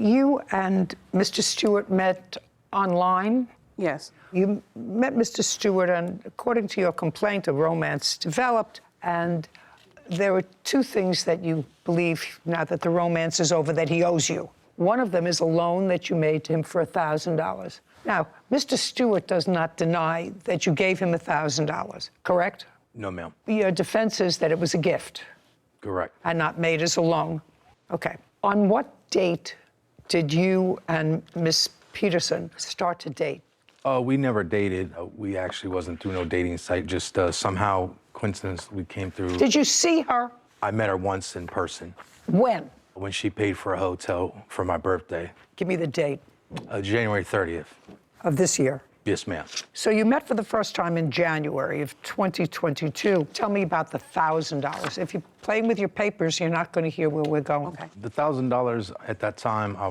You and Mr. Stewart met online? Yes. You met Mr. Stewart, and according to your complaint, a romance developed, and there were two things that you believe, now that the romance is over, that he owes you. One of them is a loan that you made to him for $1,000. Now, Mr. Stewart does not deny that you gave him $1,000, correct? No, ma'am. Your defense is that it was a gift. Correct. And not made as a loan. Okay. On what date did you and Miss Peterson start to date? We never dated. We actually wasn't through no dating site. Just somehow, coincidence, we came through. Did you see her? I met her once in person. When? When she paid for a hotel for my birthday. Give me the date. January 30th. Of this year? Yes, ma'am. So you met for the first time in January of 2022. Tell me about the $1,000. If you're playing with your papers, you're not going to hear where we're going. Okay. The $1,000 at that time, I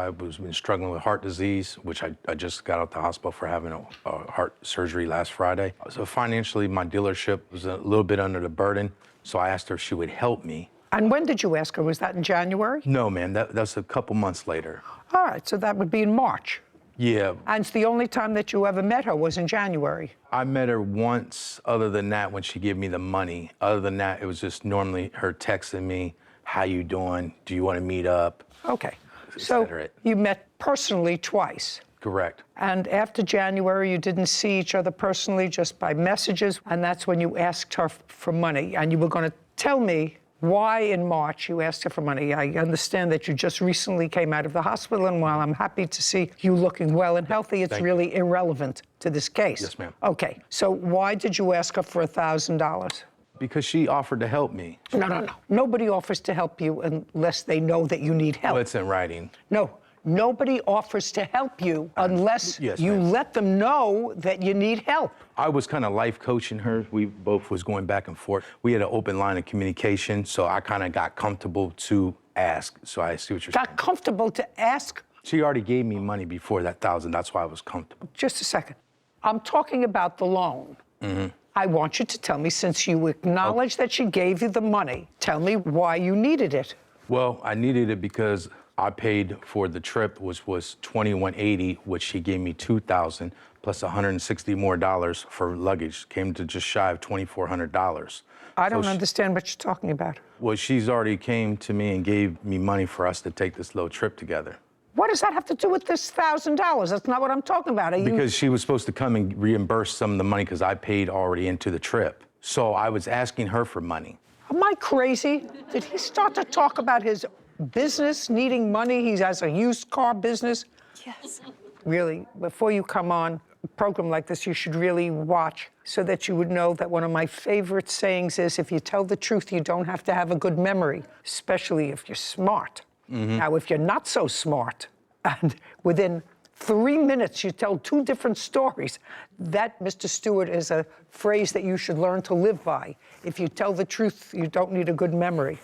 was been struggling with heart disease, which I just got out the hospital for having a heart surgery last Friday. So financially, my dealership was a little bit under the burden. So I asked her if she would help me. And when did you ask her? Was that in January? No, ma'am. That's a couple months later. All right, so that would be in March. Yeah. And it's the only time that you ever met her was in January. I met her once, other than that, when she gave me the money. Other than that, it was just normally her texting me, how you doing? Do you want to meet up? Okay. So you met personally twice. Correct. And after January, you didn't see each other personally, just by messages. And that's when you asked her for money. And you were going to tell me why in March you asked her for money. I understand that you just recently came out of the hospital, and while I'm happy to see you looking well and healthy, it's really irrelevant to this case. Yes, ma'am. Okay, so why did you ask her for $1,000? Because she offered to help me. No. Nobody offers to help you unless they know that you need help. Well, it's in writing. No. Nobody offers to help you unless you let them know that you need help. I was kind of life coaching her. We both was going back and forth. We had an open line of communication, so I kind of got comfortable to ask. So I see what you're saying. Got comfortable to ask? She already gave me money before that $1,000. That's why I was comfortable. Just a second. I'm talking about the loan. Mm-hmm. I want you to tell me, since you acknowledge that she gave you the money, tell me why you needed it. Well, I needed it because I paid for the trip, which was $2,180, which she gave me $2,000 plus $160 more for luggage. Came to just shy of $2,400. I don't understand what you're talking about. Well, she's already came to me and gave me money for us to take this little trip together. What does that have to do with this $1,000? That's not what I'm talking about. Because she was supposed to come and reimburse some of the money because I paid already into the trip. So I was asking her for money. Am I crazy? Did he start to talk about his business needing money? He has a used car business. Yes. Really, before you come on a program like this, you should really watch so that you would know that one of my favorite sayings is, if you tell the truth, you don't have to have a good memory, especially if you're smart. Mm-hmm. Now, if you're not so smart, and within 3 minutes you tell two different stories, that, Mr. Stewart, is a phrase that you should learn to live by. If you tell the truth, you don't need a good memory.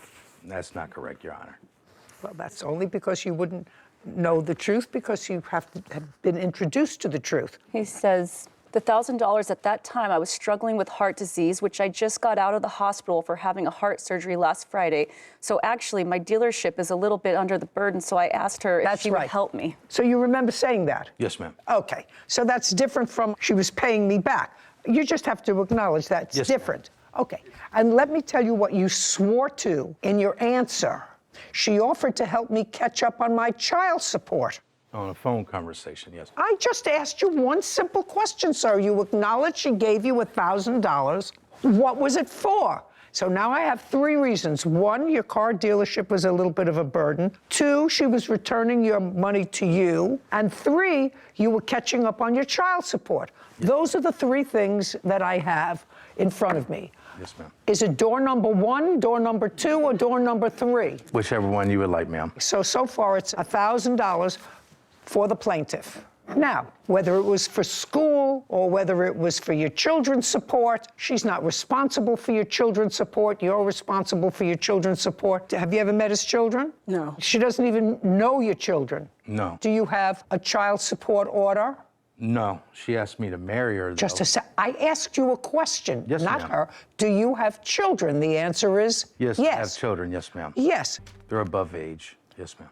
That's not correct, Your Honor. Well, that's only because you wouldn't know the truth, because you have been introduced to the truth. He says, the $1,000 at that time, I was struggling with heart disease, which I just got out of the hospital for having a heart surgery last Friday. So actually, my dealership is a little bit under the burden, so I asked her if she would help me. So you remember saying that? Yes, ma'am. Okay, so that's different from she was paying me back. You just have to acknowledge that it's different. Okay, and let me tell you what you swore to in your answer. She offered to help me catch up on my child support. On a phone conversation, yes. I just asked you one simple question, sir. You acknowledged she gave you $1,000. What was it for? So now I have 3 reasons. 1, your car dealership was a little bit of a burden. 2, she was returning your money to you. And 3, you were catching up on your child support. Those are the 3 things that I have in front of me. Yes, ma'am. Is it door number 1, door number 2, or door number 3? Whichever one you would like, ma'am. So far it's $1,000 for the plaintiff. Now, whether it was for school or whether it was for your children's support, she's not responsible for your children's support. You're responsible for your children's support. Have you ever met his children? No. She doesn't even know your children. No. Do you have a child support order? No. She asked me to marry her, though. Just a sec. I asked you a question, yes, not ma'am. her. Do you have children? The answer is yes. Yes, I have children, yes, ma'am. Yes. They're above age, yes, ma'am.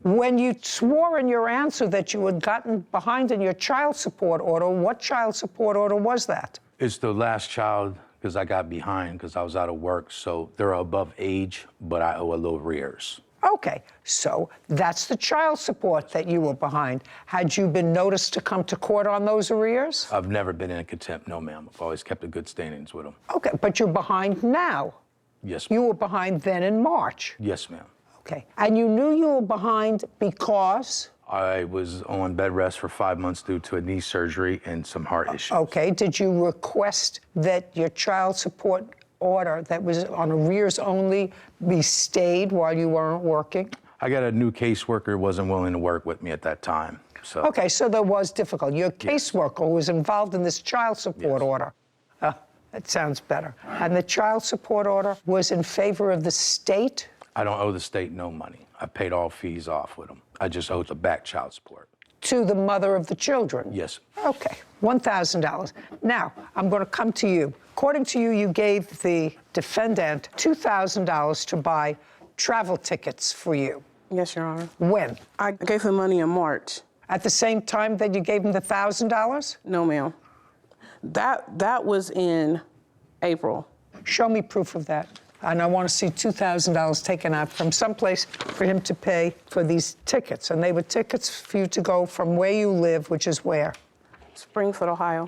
When you swore in your answer that you had gotten behind in your child support order, what child support order was that? It's the last child because I got behind because I was out of work. So they're above age, but I owe a little arrears. Okay, so that's the child support that you were behind. Had you been noticed to come to court on those arrears? I've never been in contempt, no, ma'am. I've always kept a good standings with them. Okay, but you're behind now. Yes, ma'am. You were behind then in March. Yes, ma'am. Okay, and you knew you were behind because? I was on bed rest for 5 months due to a knee surgery and some heart issues. Okay, did you request that your child support order that was on arrears only be stayed while you weren't working? I got a new caseworker who wasn't willing to work with me at that time. So Okay, so there was difficulty. Your caseworker was involved in this child support order. That sounds better. And the child support order was in favor of the state? I don't owe the state no money. I paid all fees off with them. I just owe the back child support. To the mother of the children? Yes. Okay, $1,000. Now, I'm going to come to you. According to you, you gave the defendant $2,000 to buy travel tickets for you. Yes, Your Honor. When? I gave him money in March. At the same time that you gave him the $1,000? No, ma'am. That was in April. Show me proof of that. And I want to see $2,000 taken out from someplace for him to pay for these tickets. And they were tickets for you to go from where you live, which is where? Springfield, Ohio.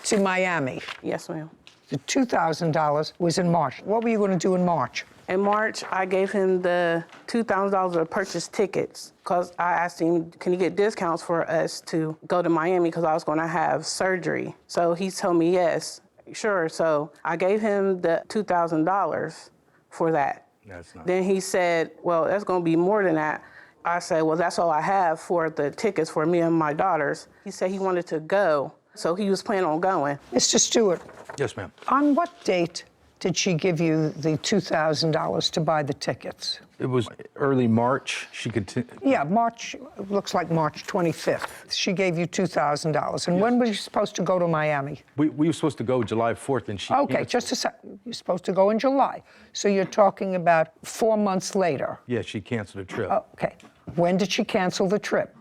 To Miami. Yes, ma'am. The $2,000 was in March. What were you going to do in March? In March, I gave him the $2,000 to purchase tickets because I asked him, can you get discounts for us to go to Miami because I was going to have surgery. So he told me yes. Sure, so I gave him the $2,000 for that. That's not. Then he said, well, that's gonna be more than that. I said, well, that's all I have for the tickets for me and my daughters. He said he wanted to go, so he was planning on going. Mr. Stewart, Yes, ma'am. on what date did she give you the $2,000 to buy the tickets? It was early March. She could. Yeah, March, looks like March 25th. She gave you $2,000. And when were you supposed to go to Miami? We were supposed to go July 4th, and she. Okay, just a sec. You're supposed to go in July. So you're talking about 4 months later. Yeah, she canceled the trip. Okay. When did she cancel the trip?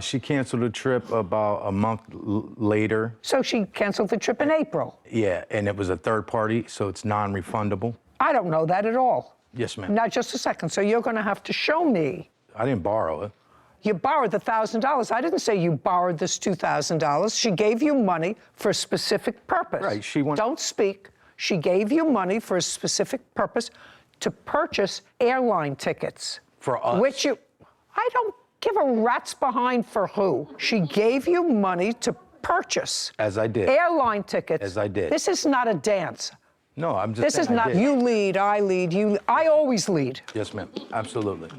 She canceled the trip about a month later. So she canceled the trip in April. Yeah, and it was a third party, so it's non-refundable. I don't know that at all. Yes, ma'am. Now, just a second. So you're going to have to show me. I didn't borrow it. You borrowed the $1,000. I didn't say you borrowed this $2,000. She gave you money for a specific purpose. Right, she went- Don't speak. She gave you money for a specific purpose to purchase airline tickets. For us. Which you... I don't give a rat's behind for who. She gave you money to purchase. As I did. Airline tickets. As I did. This is not a dance. No, I'm just This saying is I not did. you lead, I lead, you... I always lead. Yes, ma'am. Absolutely.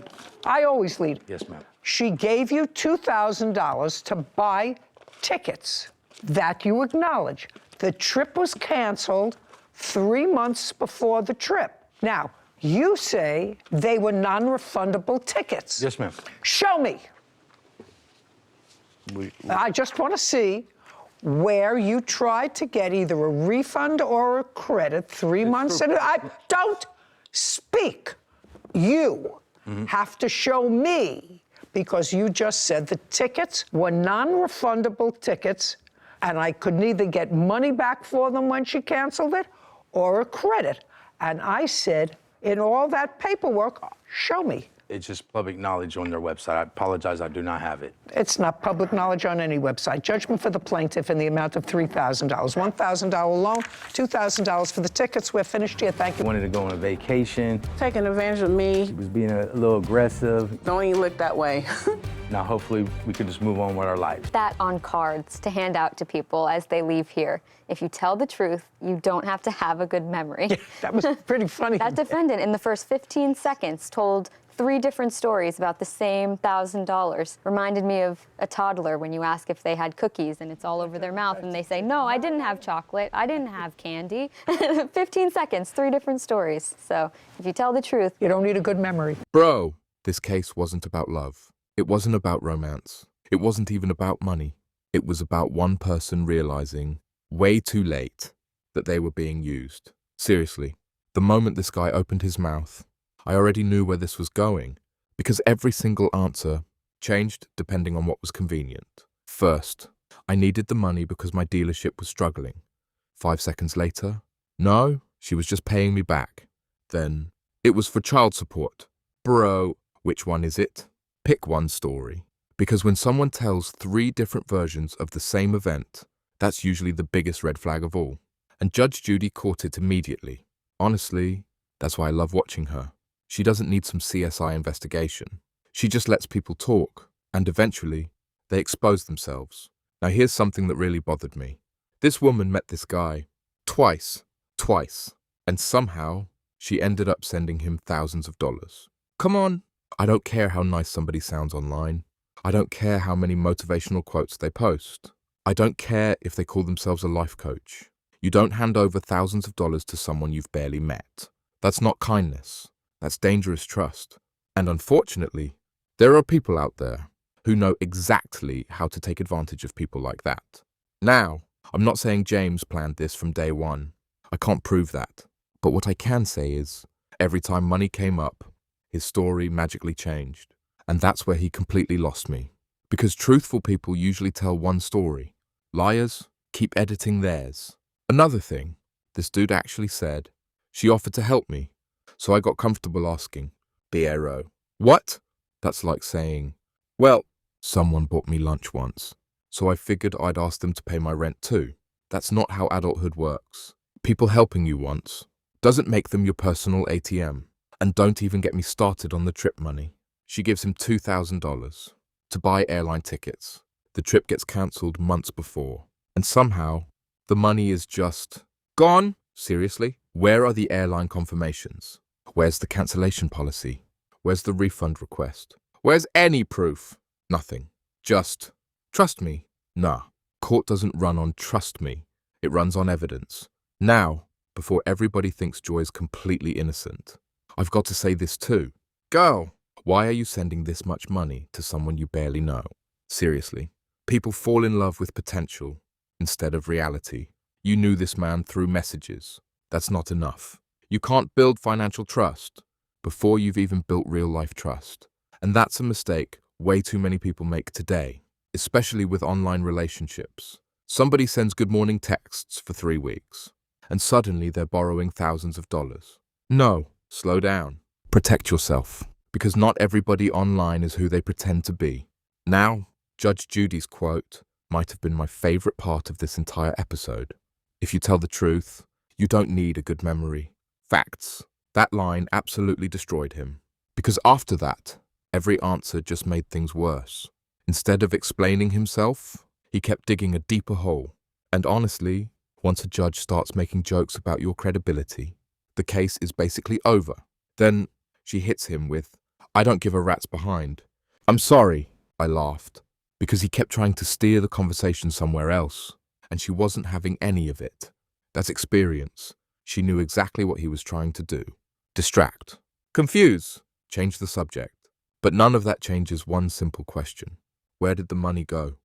I always lead. Yes, ma'am. She gave you $2,000 to buy tickets. That you acknowledge. The trip was canceled 3 months before the trip. Now, you say they were non-refundable tickets. Yes, ma'am. Show me. I just want to see where you tried to get either a refund or a credit 3 months. And don't speak. You have to show me, because you just said the tickets were non-refundable tickets, and I could neither get money back for them when she canceled it or a credit. And I said, in all that paperwork, show me. It's just public knowledge on their website. I apologize, I do not have it. It's not public knowledge on any website. Judgment for the plaintiff in the amount of $3,000. $1,000 loan, $2,000 for the tickets. We're finished here. Thank you. Wanted to go on a vacation. Taking advantage of me. Was being a little aggressive. Don't even look that way. Now, hopefully, we can just move on with our lives. That on cards to hand out to people as they leave here. If you tell the truth, you don't have to have a good memory. That was pretty funny. That defendant, in the first 15 seconds, told 3 different stories about the same $1,000. Reminded me of a toddler when you ask if they had cookies and it's all over their mouth and they say, no, I didn't have chocolate, I didn't have candy. 15 seconds, 3 different stories. So if you tell the truth, You don't need a good memory. Bro, this case wasn't about love. It wasn't about romance. It wasn't even about money. It was about one person realizing, way too late, that they were being used. Seriously, the moment this guy opened his mouth, I already knew where this was going, because every single answer changed depending on what was convenient. First, I needed the money because my dealership was struggling. 5 seconds later, no, she was just paying me back. Then, it was for child support. Bro, which one is it? Pick one story. Because when someone tells 3 different versions of the same event, that's usually the biggest red flag of all. And Judge Judy caught it immediately. Honestly, that's why I love watching her. She doesn't need some CSI investigation. She just lets people talk, and eventually, they expose themselves. Now here's something that really bothered me. This woman met this guy twice, and somehow she ended up sending him thousands of dollars. Come on, I don't care how nice somebody sounds online. I don't care how many motivational quotes they post. I don't care if they call themselves a life coach. You don't hand over thousands of dollars to someone you've barely met. That's not kindness. That's dangerous trust. And unfortunately, there are people out there who know exactly how to take advantage of people like that. Now, I'm not saying James planned this from day one. I can't prove that. But what I can say is, every time money came up, his story magically changed. And that's where he completely lost me. Because truthful people usually tell one story. Liars keep editing theirs. Another thing, this dude actually said, she offered to help me. So I got comfortable asking, Biero. What? That's like saying, well, someone bought me lunch once. So I figured I'd ask them to pay my rent too. That's not how adulthood works. People helping you once doesn't make them your personal ATM. And don't even get me started on the trip money. She gives him $2,000 to buy airline tickets. The trip gets cancelled months before. And somehow, the money is just gone. Seriously? Where are the airline confirmations? Where's the cancellation policy? Where's the refund request? Where's any proof? Nothing. Just, trust me. Nah. Court doesn't run on trust me. It runs on evidence. Now, before everybody thinks Joy is completely innocent, I've got to say this too. Girl, why are you sending this much money to someone you barely know? Seriously. People fall in love with potential instead of reality. You knew this man through messages. That's not enough. You can't build financial trust before you've even built real-life trust. And that's a mistake way too many people make today, especially with online relationships. Somebody sends good morning texts for 3 weeks, and suddenly they're borrowing thousands of dollars. No, slow down. Protect yourself, because not everybody online is who they pretend to be. Now, Judge Judy's quote might have been my favorite part of this entire episode. If you tell the truth, you don't need a good memory. Facts. That line absolutely destroyed him. Because after that, every answer just made things worse. Instead of explaining himself, he kept digging a deeper hole. And honestly, once a judge starts making jokes about your credibility, the case is basically over. Then she hits him with, I don't give a rat's behind. I'm sorry, I laughed, because he kept trying to steer the conversation somewhere else, and she wasn't having any of it. That's experience. She knew exactly what he was trying to do. Distract. Confuse. Change the subject. But none of that changes one simple question. Where did the money go?